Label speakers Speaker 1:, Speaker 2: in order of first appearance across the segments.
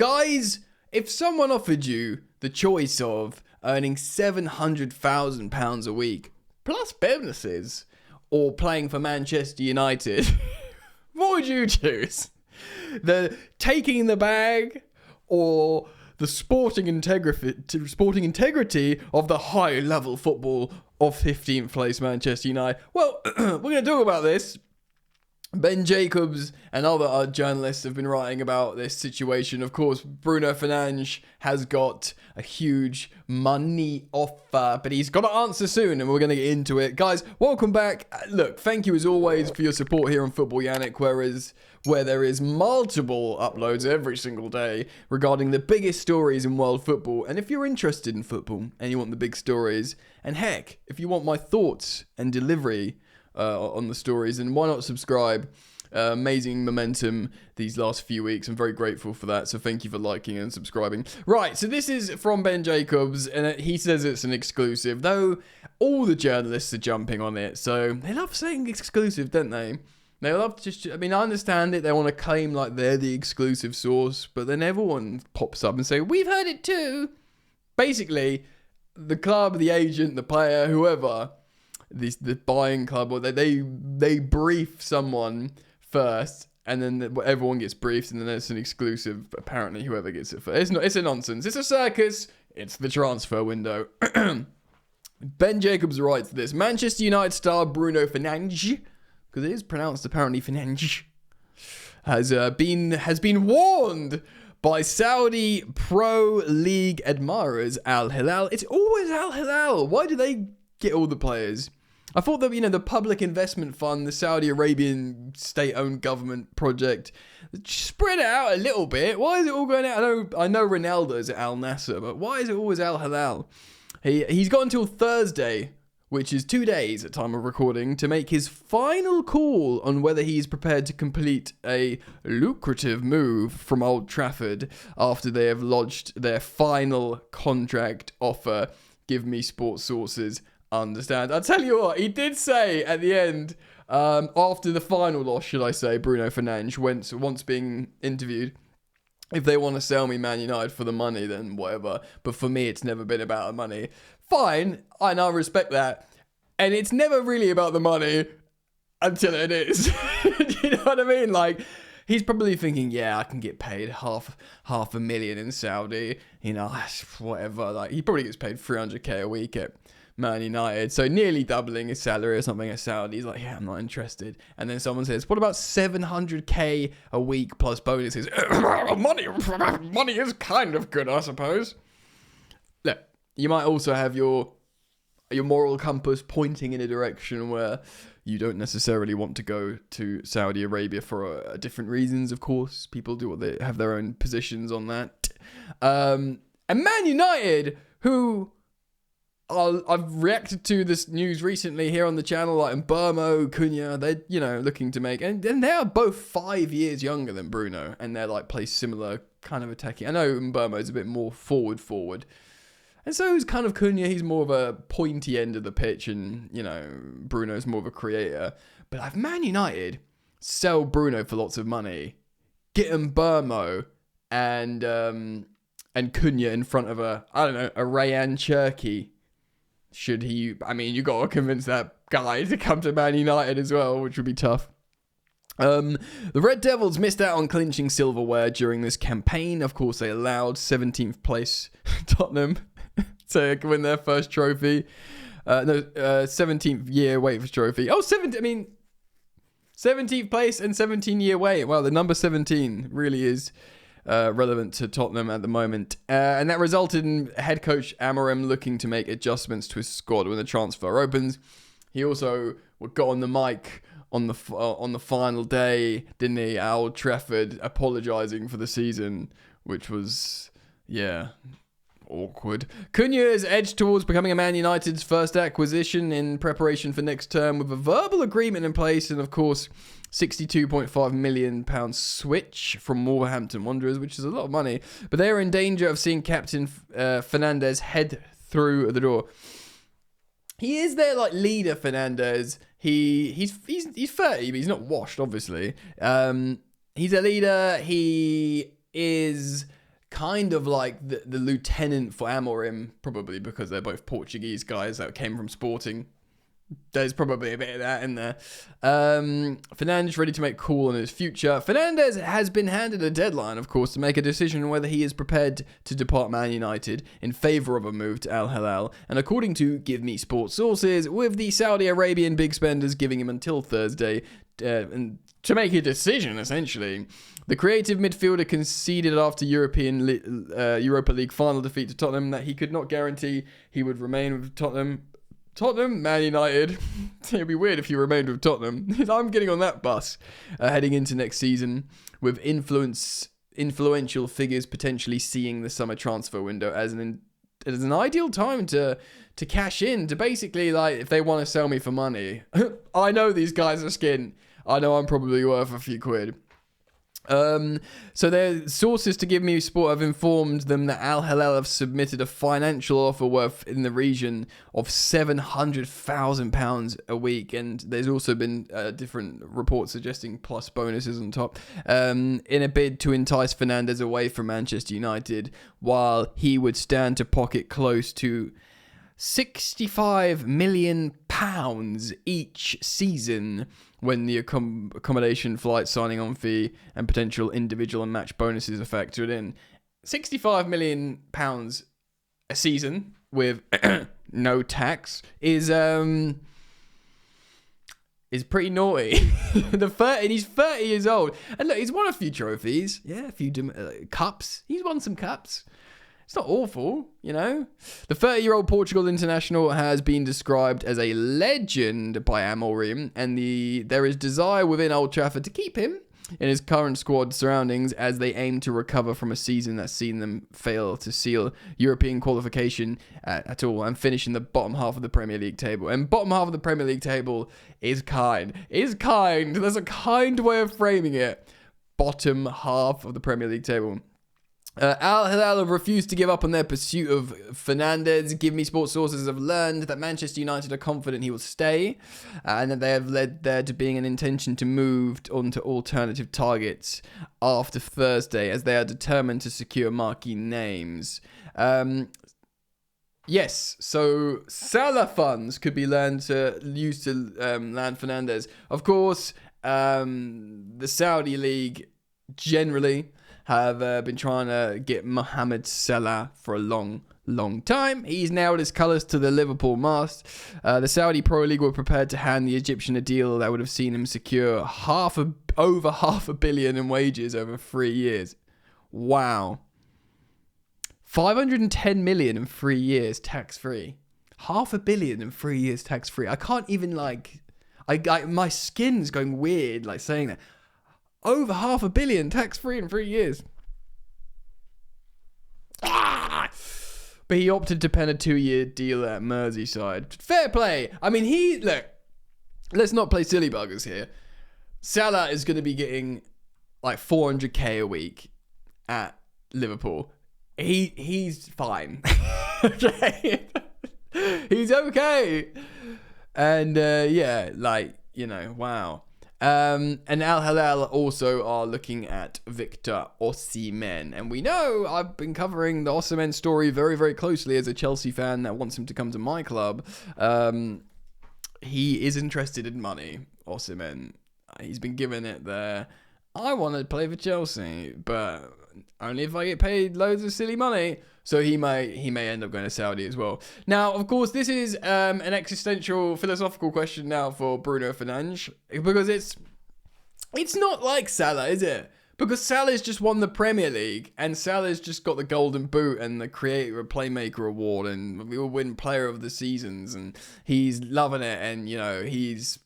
Speaker 1: Guys, if someone offered you the choice of earning £700,000 a week, plus bonuses, or playing for Manchester United, what would you choose? The taking the bag, or the sporting integrity of the high-level football of 15th place Manchester United? Well, we're going to talk about this. Ben Jacobs and other journalists have been writing about this situation. Of course, Bruno Fernandes has got a huge money offer, but he's got to answer soon, and we're going to get into it. Guys, welcome back. Look, thank you as always for your support here on Football Yannick, where there is multiple uploads every single day regarding the biggest stories in world football. And if you're interested in football and you want the big stories, and heck, if you want my thoughts and delivery on the stories, and why not subscribe? Amazing momentum these last few weeks. I'm very grateful for that, so thank you for liking and subscribing. Right, so this is from Ben Jacobs, and he says it's an exclusive, though all the journalists are jumping on it, so they love saying exclusive, don't they? They love I understand it, they want to claim like they're the exclusive source, but then everyone pops up and say, we've heard it too. Basically, the club, the agent, the player, whoever, the buying club, or they brief someone first, and then everyone gets briefed, and then it's an exclusive. Apparently, whoever gets it first. It's a nonsense. It's a circus. It's the transfer window. Ben Jacobs writes this: Manchester United star Bruno Fernandes, because it is pronounced apparently Fernandes, has been warned by Saudi Pro League admirers Al Hilal. It's always Al Hilal. Why do they get all the players? I thought that, the public investment fund, the Saudi Arabian state-owned government project, spread it out a little bit. Why is it all going out? I know Ronaldo's at Al Nassr, but why is it always Al Hilal? He's got until Thursday, which is 2 days at time of recording, to make his final call on whether he's prepared to complete a lucrative move from Old Trafford after they have lodged their final contract offer. Give me sports sources. Understand. I'll tell you what, he did say at the end, after the final loss, should I say, Bruno Fernandes, once being interviewed, if they want to sell me Man United for the money, then whatever. But for me, it's never been about the money. Fine, I now respect that. And it's never really about the money until it is. You know what I mean? Like, he's probably thinking, yeah, I can get paid half a million in Saudi. Whatever. Like, he probably gets paid 300k a week at Man United, so nearly doubling his salary or something at Saudi. He's like, yeah, I'm not interested. And then someone says, what about 700k a week plus bonuses? Money is kind of good, I suppose. Look, you might also have your moral compass pointing in a direction where you don't necessarily want to go to Saudi Arabia for different reasons, of course. People do what they have their own positions on that. And Man United, who I've reacted to this news recently here on the channel, like Mbeumo, Cunha, they're, looking to make, and they are both 5 years younger than Bruno, and they're like play similar kind of attacking. I know Mbeumo's a bit more forward, and so is kind of Cunha. He's more of a pointy end of the pitch, and Bruno's more of a creator. But like Man United sell Bruno for lots of money, get Mbeumo and Cunha in front of a Rayan Cherki. Should he, you got to convince that guy to come to Man United as well, which would be tough. The Red Devils missed out on clinching silverware during this campaign. Of course, they allowed 17th place Tottenham to win their first trophy. 17th year wait for trophy. 17th place and 17-year wait. Wow, the number 17 really is relevant to Tottenham at the moment, and that resulted in head coach Amorim looking to make adjustments to his squad when the transfer opens. He also got on the mic on the final day, didn't he, at Old Trafford, apologising for the season, which was awkward. Cunha has edged towards becoming a Man United's first acquisition in preparation for next term, with a verbal agreement in place, and of course £62.5 million switch from Wolverhampton Wanderers, which is a lot of money. But they are in danger of seeing Captain Fernandes head through the door. He is their leader, Fernandes. He's 30, but he's not washed, obviously. He's a leader. He is kind of like the lieutenant for Amorim, probably because they're both Portuguese guys that came from Sporting. There's probably a bit of that in there. Fernandes ready to make call on his future. Fernandes has been handed a deadline, of course, to make a decision on whether he is prepared to depart Man United in favour of a move to Al Hilal. And according to Give Me Sports sources, with the Saudi Arabian big spenders giving him until Thursday to make a decision, essentially. The creative midfielder conceded after Europa League final defeat to Tottenham that he could not guarantee he would remain with Tottenham, Man United. It'd be weird if you remained with Tottenham. I'm getting on that bus heading into next season, with influential figures potentially seeing the summer transfer window as an ideal time to cash in, to basically, like, if they want to sell me for money. I know these guys are skin. I know I'm probably worth a few quid. So their sources to Give Me Sport have informed them that Al Hilal have submitted a financial offer worth in the region of £700,000 a week, and there's also been different reports suggesting plus bonuses on top, in a bid to entice Fernandes away from Manchester United, while he would stand to pocket close to £65 million each season when the accommodation, flight, signing on fee, and potential individual and match bonuses are factored in. £65 million a season with no tax is pretty naughty. He's 30 years old, and look, he's won a few trophies, a few cups. He's won some cups. It's not awful, you know. The 30-year-old Portugal international has been described as a legend by Amorim, and there is desire within Old Trafford to keep him in his current squad surroundings as they aim to recover from a season that's seen them fail to seal European qualification at all and finish in the bottom half of the Premier League table. And bottom half of the Premier League table is kind. There's a kind way of framing it. Bottom half of the Premier League table. Al Hilal have refused to give up on their pursuit of Fernandes. Give Me Sports sources have learned that Manchester United are confident he will stay, and that they have led there to being an intention to move on to alternative targets after Thursday, as they are determined to secure marquee names. Yes, so Salah funds could be used to land Fernandes. Of course, the Saudi League generally have been trying to get Mohamed Salah for a long time. He's nailed his colours to the Liverpool mast. The Saudi Pro League were prepared to hand the Egyptian a deal that would have seen him secure over £500 million in wages over 3 years. Wow. 510 million in 3 years tax-free. £500 million in 3 years tax-free. I can't even, my skin's going weird, saying that. Over £500 million tax-free in 3 years. But he opted to pen a 2-year deal at Merseyside. Fair play. I mean, let's not play silly buggers here. Salah is going to be getting 400k a week at Liverpool. He's fine. Okay. He's okay. And wow. And Al Hilal also are looking at Victor Osimhen. And we know I've been covering the Osimhen story very, very closely as a Chelsea fan that wants him to come to my club. He is interested in money, Osimhen. He's been given it there. I want to play for Chelsea, but only if I get paid loads of silly money. So he may end up going to Saudi as well. Now, of course, this is an existential, philosophical question now for Bruno Fernandes, because it's not like Salah, is it? Because Salah's just won the Premier League, and Salah's just got the Golden Boot and the Creator Playmaker Award, and we will win Player of the Seasons, and he's loving it, and he's.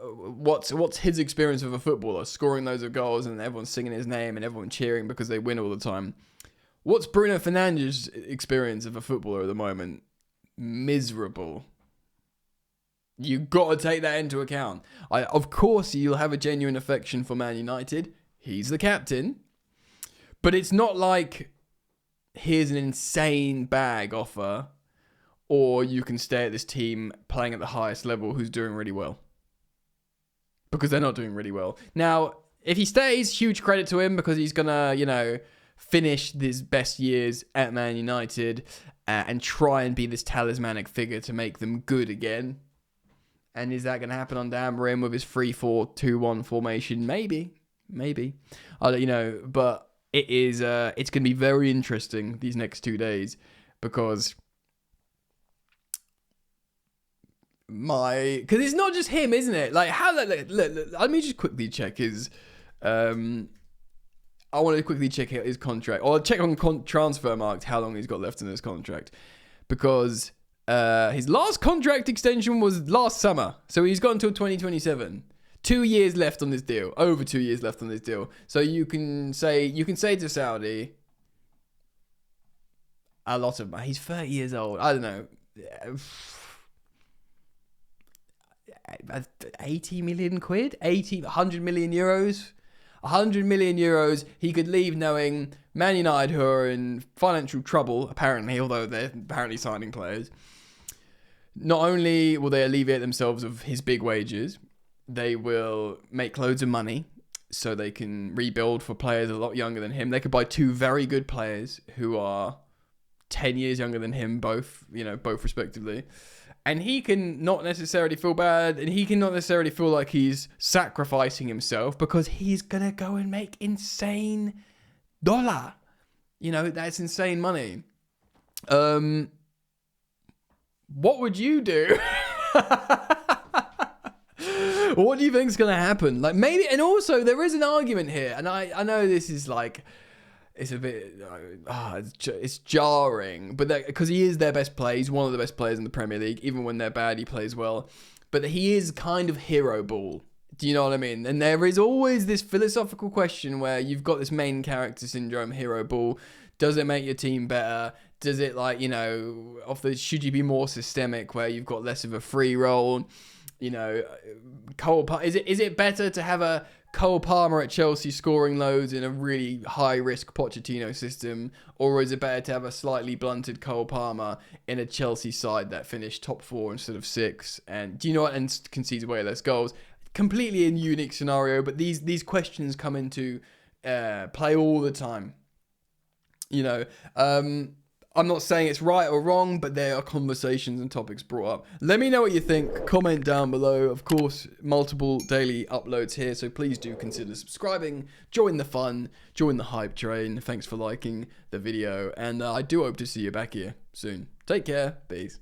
Speaker 1: What's his experience of a footballer? Scoring loads of goals and everyone's singing his name and everyone cheering because they win all the time. What's Bruno Fernandes' experience of a footballer at the moment? Miserable. You got to take that into account. Of course, you'll have a genuine affection for Man United. He's the captain. But it's not like here's an insane bag offer, or you can stay at this team playing at the highest level who's doing really well. Because they're not doing really well. Now, if he stays, huge credit to him, because he's going to, finish his best years at Man United and try and be this talismanic figure to make them good again. And is that going to happen on Dan Marin with his 3-4-2-1 formation? Maybe. But it is. It's going to be very interesting these next 2 days because it's not just him, isn't it? Like how? Look, let me just quickly check his. I wanted to quickly check out his contract, or check on Transfermarkt how long he's got left in his contract, because his last contract extension was last summer, so he's got until 2027. 2 years left on this deal, over 2 years left on this deal. So you can say to Saudi, a lot of money. He's 30 years old. I don't know. 80 million quid, 100 million euros. 100 million euros, he could leave knowing Man United, who are in financial trouble, apparently, although they're apparently signing players. Not only will they alleviate themselves of his big wages, they will make loads of money so they can rebuild for players a lot younger than him. They could buy 2 very good players who are 10 years younger than him, both respectively. And he can not necessarily feel bad, and he can not necessarily feel like he's sacrificing himself, because he's going to go and make insane dollar. That's insane money. What would you do? What do you think's going to happen? Like, maybe, and also there is an argument here, and I know this is like, it's a bit, it's jarring, but because he is their best player, he's one of the best players in the Premier League. Even when they're bad, he plays well. But he is kind of hero ball. Do you know what I mean? And there is always this philosophical question where you've got this main character syndrome, hero ball. Does it make your team better? Does it should you be more systemic where you've got less of a free role? Is it better to have a Cole Palmer at Chelsea scoring loads in a really high-risk Pochettino system, or is it better to have a slightly blunted Cole Palmer in a Chelsea side that finished top 4 instead of 6, and concedes way less goals? Completely a unique scenario, but these questions come into play all the time. I'm not saying it's right or wrong, but there are conversations and topics brought up. Let me know what you think. Comment down below. Of course, multiple daily uploads here, so please do consider subscribing. Join the fun. Join the hype train. Thanks for liking the video, and I do hope to see you back here soon. Take care. Peace.